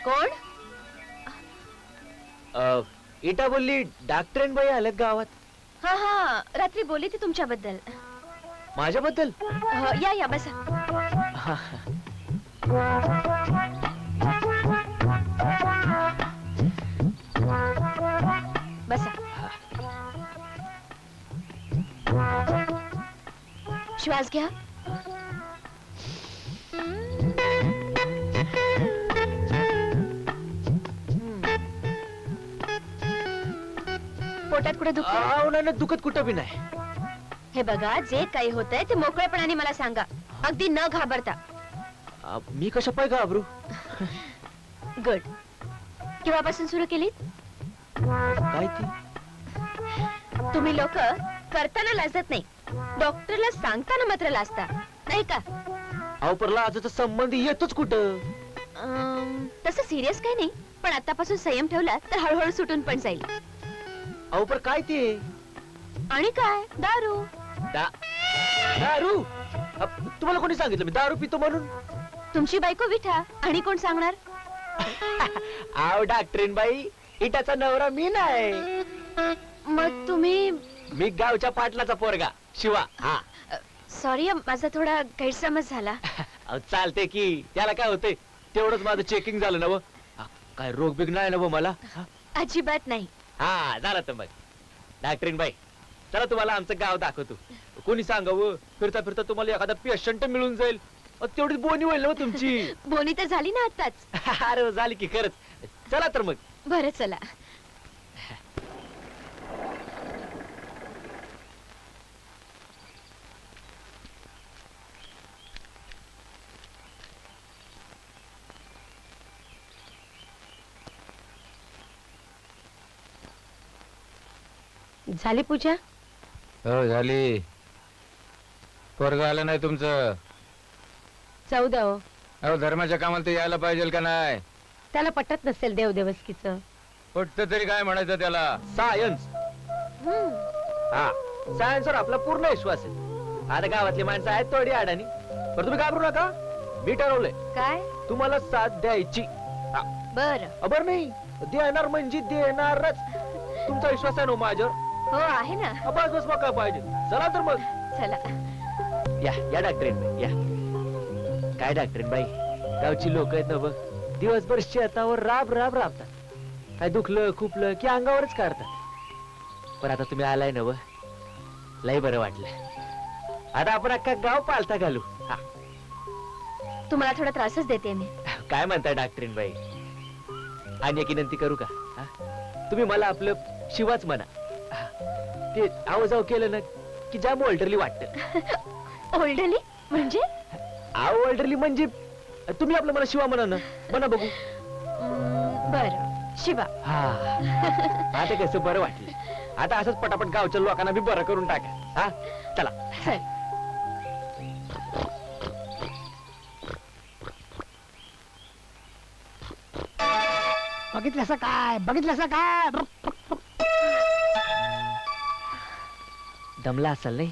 कोण? इटा बोलली डॉक्टरेन बाई आल्यात गावात. हा हा, रात्री बोलली ती तुमच्याबद्दल. माझ्याबद्दल? या या बसा. बसा. श्वास घ्या. पोटात कुठे दुखत? दुखत कुठं बी नाही. हे बघा, जे काही होतंय ते मोकळेपणाने मला सांगा, अगदी न घाबरता. मी कशा पाय घाबरू? गुड. केव्हापासून सुरू केलीत? काय ती? तुम्ही लोक करताना लाजत नाही, डॉक्टरला सांगताना मात्र लाजता, नाही का? अहो पण लाजाचा संबंध येतोच कुठं? तसं सिरियस काही नाही, पण आतापासून संयम ठेवला तर हळूहळू सुटून पण जाईल. अहो पण काय ते? आणि काय? दारू. दारू? तुम्हाला कोणी सांगितलं मी दारू पितो म्हणून? तुमची बायको विठा, आणि कोण सांगणार? आव डॉक्टरीन बाई, इटाचा नवरा मी नाही. मग तुम्ही? मी गावच्या पाटलाचा पोरगा शिवा. हा सॉरी, माझा थोडा गैरसमज झाला. चालते की, त्याला काय होते? तेवढंच माझं चेकिंग झालं ना व. काय रोग बिग नाही ना व मला? अजिबात नाही. हा झालं तर मग. डॉक्टरीन बाई, चला तुम्हाला आमचं गाव दाखवतो. कोणी सांगावं, फिरता फिरता तुम्हाला एखादा पेशंट मिळून जाईल. तेवढी बोनी होईल ना तुमची. बोनी तर झाली ना आताच. अरे झाली की खरंच. चला तर मग. बरं चला. झाली पूजा? हो झाली. पोरग आलं नाही तुमचं? 14. अहो धर्माच्या कामाला ते यायला पाहिजे का नाही? त्याला पटत नसेल देवदेवस्कीचं. पटत तरी काय म्हणायचं त्याला? सायन्स. हा, सायन्सवर आपला पूर्ण विश्वास आहे. आता गावातली माणसं आहेत थोडी अडाणी, पण तुम्ही घाबरू नका. मी ठरवलंय काय? तुम्हाला साथ द्यायची. बर नाही, देणार म्हणजे देणारच. तुमचा विश्वास आहे ना माझ्यावर? हो आहे ना. बस बस मग काय पाहिजे. चला तर मग. चला या डॉक्टरीन बाई या. काय डॉक्टरीन बाई, गावची लोक आहेत ना बघ, दिवसभर शेतावर राब राबतात. काय दुखलं खुपलं की अंगावरच काढतात. पण आता तुम्ही आलाय ना व, लय बरं वाटलं. आता आपण अख्खा गाव पालथा घालू. हा, तुम्हाला थोडा त्रासच देते मी. काय म्हणताय डॉक्टरीन बाई? आणि एक विनंती करू का? तुम्ही मला आपलं शिवाच म्हणा. ते आवाजाव केलं ना की जाम ओल्डरली वाटत. ओल्डरली म्हणजे? ओल्डरली म्हणजे तुम्ही आपलं मला शिवा म्हणा ना. म्हणा बघू. बर शिवा. हा, आता कसं बरं वाटलं. आता असंच पटापट गावच्या लोकांना बी बरं करून टाका. हा चला. बघितलं काय? बघितलं काय? दमला असाल नाही?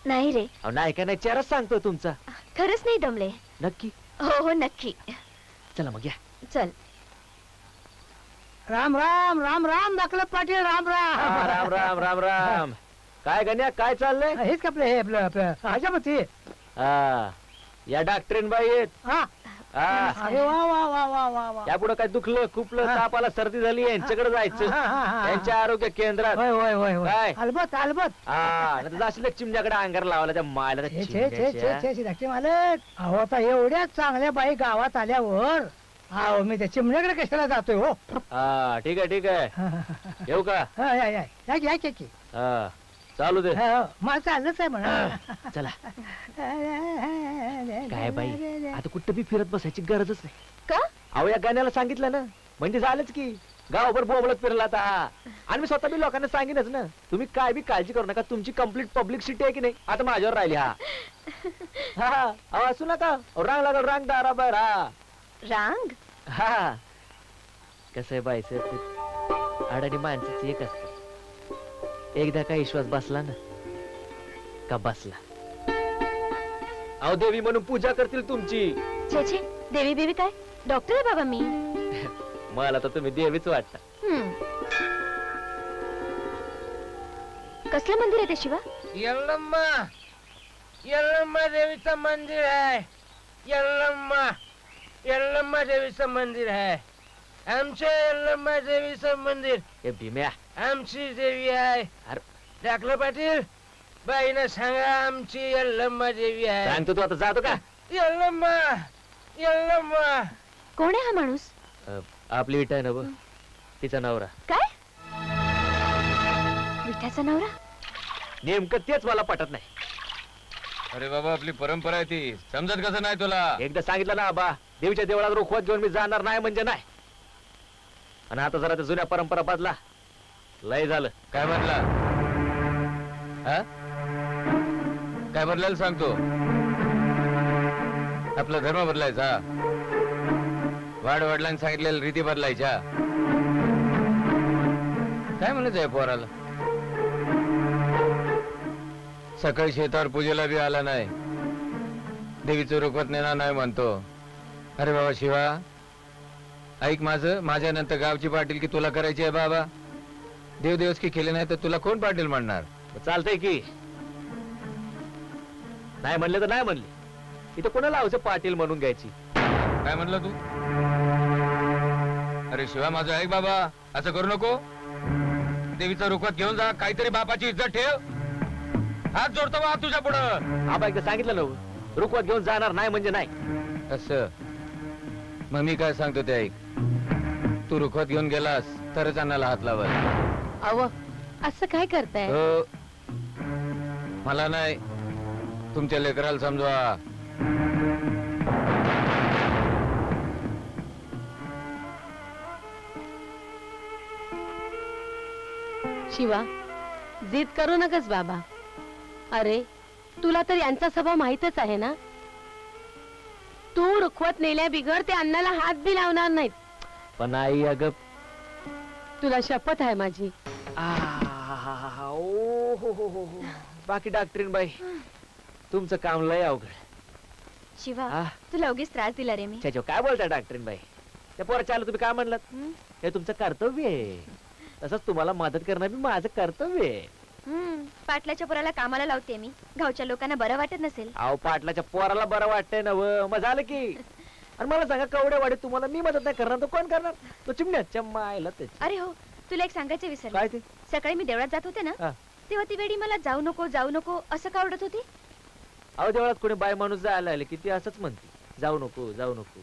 नाही रे. नाही का नाही, चेहराच सांगतो तुमचा. खरंच नाही दमले. नक्की? हो हो नक्की. चला मग या. चल. राम राम राम राम दाखलं पाटील. राम राम राम राम राम राम. काय गण्या, काय चाललंय? हेच का आपलं? हे आपलं राजापती. हा, या डॉक्टरीन बाई आहेत. अरे वा वा वा वा वा वा. या पुढे काय दुखलं खुपलं, तापाला सर्दी झाली, यांच्याकडे जायचं. त्यांच्या आरोग्य केंद्रात. होय होय होय होय. काय? अलबत अलबत. हा, जाशील चिमण्याकडे अंगार लावला त्या मायला. धाकटे मालक, अहो आता एवढ्या चांगल्या बाई गावात आल्यावर अहो मी त्या चिमण्याकडे कशाला जातोय हो? हा ठीक आहे ठीक आहे. येऊ का? या की. हा चालू दे. मला चाललंच आहे म्हणा. चला. काय बाई, आता कुठं बी फिरत बसायची गरजच नाही. का? अहो या गाण्याला सांगितलं ना म्हणजे झालंच की. गावभर बोंबलत फिरला आता. आणि मी स्वतः बी लोकांना सांगितलंच ना, तुम्ही काय बी काळजी करू नका. तुमची कम्प्लीट पब्लिसिटी आहे की नाही आता माझ्यावर राहिली. हा अहो असू नका. रांग लागल, रांग दाराबर. हा रांग. हा कसं आहे बायचं, अडाणी माणसाची एक असत. एकदा काय विश्वास बसला ना का बसला. अहो देवी म्हणून पूजा करतील तुमची. छे छे, देवी बेवी काय? डॉक्टर आहे बाबा मी. मला तर तुम्ही देवीच वाटता. कसलं मंदिर आहे ते शिवा? यल्लम्मा यल्लम्मा देवीचं मंदिर आहे. यल्लम्मा यल्लम्मा देवीचं मंदिर आहे. आमच्या यल्लम्मा देवीचं मंदिर. हे भीम्या, आमची देवी आहे. अरे टाकलं पाटील, बाईनं सांगा आमची यल्लम्मा देवी आहे. सांगतो तू आता जातो का? यल्लम्मा यल्लम्मा. कोण आहे हा माणूस? आपली विटा आहे ना बघ, तिचा नवरा. काय? विठाचा नवरा? नेमकं तेच मला पटत नाही. अरे बाबा, आपली परंपरा आहे ती, समजत कसं नाही तुला? एकदा सांगितलं ना बा, देवीच्या देवळात रुखवत घेऊन मी जाणार नाही म्हणजे नाही. आणि आता जरा त्या जुन्या परंपरा बदला. लय झालं. काय बदला? हा? काय बदलायला सांगतो? आपला धर्म बदलायचा, वडिलांनी सांगितलेल्या रीती बदलायच्या. काय म्हणायचं आहे पोराला? सकाळी शेतावर पूजेला बी आला नाही, देवीचं रुखवत नेणार नाही म्हणतो. अरे बाबा शिवा, ऐक माझं, माझ्या नंतर गावची पाटील की तुला करायची आहे बाबा. देवदेवस की केले नाही तर तुला कोण पाटील म्हणणार? चालतंय की नाही म्हणले तर नाही म्हणले. इथं कोणाला हवं पाटील म्हणून घ्यायची? काय म्हणलं तू? अरे शिवा माझं ऐक बाबा, असं करू नको. देवीचं रुखवत घेऊन जा, काहीतरी बापाची इज्जत ठेव. हात जोडतो बा तुझ्या पुढं. आबा एकदा सांगितलं ना, रुखवत घेऊन जाणार नाही म्हणजे नाही. असं मग मी काय सांगतो ते ऐक. तू रुखवत घेऊन गेलास तरच अन्नाला हात लावल. अव असं काय करताय? हो, मला नाही, तुमच्या लेकराला समजवा. शिवा, जिद करू नकस बाबा. अरे तुला तर यांचा स्वभाव माहितच आहे ना. तू रुखवत नेल्या बिगर ते अन्नाला हात बी लावणार नाहीत. पण आई अगं, तुला शपथ आहे माझी. बाकी डॉक्टरीन बाई, तुमचं काम लय अवघड. शिवा, आ? तुला उगीच त्रास दिला रे मी. त्याच्या काय बोलताय डॉक्टरीन बाई? त्या पोराच्या आलं तुम्ही काय म्हणलात? हे तुमचं कर्तव्य आहे. तसंच तुम्हाला मदत करणं बी माझं कर्तव्य आहे. पाटलाच्या पोराला कामाला लावते मी. गावच्या लोकांना बरं वाटत नसेल. अहो, पाटलाच्या पोराला बरं वाटतंय ना व, मग झालं की. आणि मला सांगा, कवड्या वाढीत तुम्हाला मी मदत नाही करणार तर कोण करणार? तो चिमण्याच्या मायला ते. अरे हो, तुला एक सांगायचं विसरले. काय ते? सकाळी मी देवळात जात होते ना, हा. तेव्हा ती वेडी मला जाऊ नको जाऊ नको असं का ओरडत होती? अहो, देवळात कोणी बाय माणूस जायला आले की ती असंच म्हणते, जाऊ नको जाऊ नको.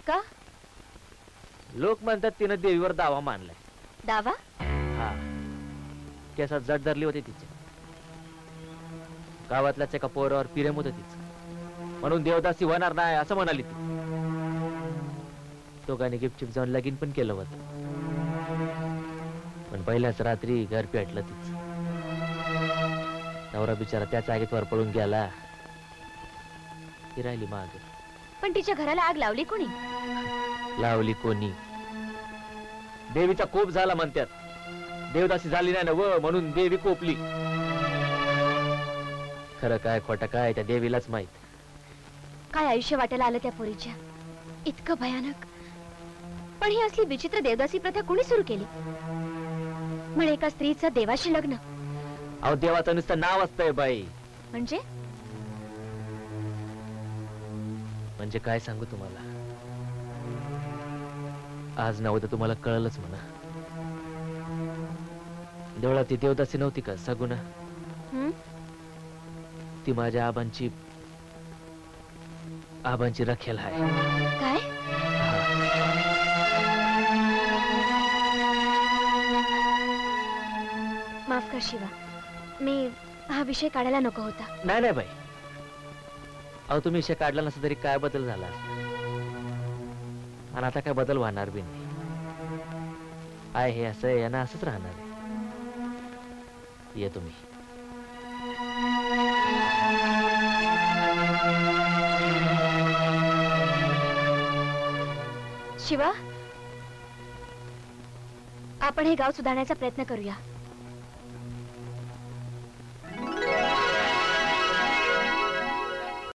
का? लोक म्हणतात तिनं देवीवर दावा मानलाय. दावा? हा, केसात जट धरली होती तिच्या. गावातल्याच एका पोरावर प्रेम होतं तिचं, म्हणून देवदासी होणार नाही असं म्हणाली ती. दोघांनी गिफ्ट जाऊन लगीन पण केलं होतं, पण पहिल्याच रात्री घर पेटलं तिचं. नवरा बिचारा त्या जागेत वर पडून गेला. ती राहिली माग. पण तिच्या घराला आग लावली कोणी? लावली कोणी? देवीचा कोप झाला म्हणतात. देवदासी झाली नाही ना व, म्हणून देवी कोपली. खरं काय खोटं काय त्या देवीलाच माहित. काय आयुष्य वाटायला आलं त्या पोरीच्या, इतकं भयानक. पण ही असली विचित्र देवदासी प्रथा कोणी सुरू केली? म्हणे एका स्त्रीचं देवाशी लग्न. अहो, देवाचं नुसतं नाव असतंय बाई. म्हणजे म्हणजे काय सांगू तुम्हाला, आज ना उद्या तुम्हाला कळलंच म्हणा. देवळात ती देवदासी नव्हती का सगुना? ती माझ्या आबांची रखेल आहे. काय? माफ कर शिवा, मी हा विषय काढायला नको होता. नाही नाही बाई, अहो तुम्ही विषय काढला नसता तरी काय बदल झाला, आणि आता काय बदल होणार बी नाही. आहे हे असं आहे ना, असंच राहणार आहे. ये तुम्ही. शिवा, आपण हे गाव सुधारण्याचा प्रयत्न करूया.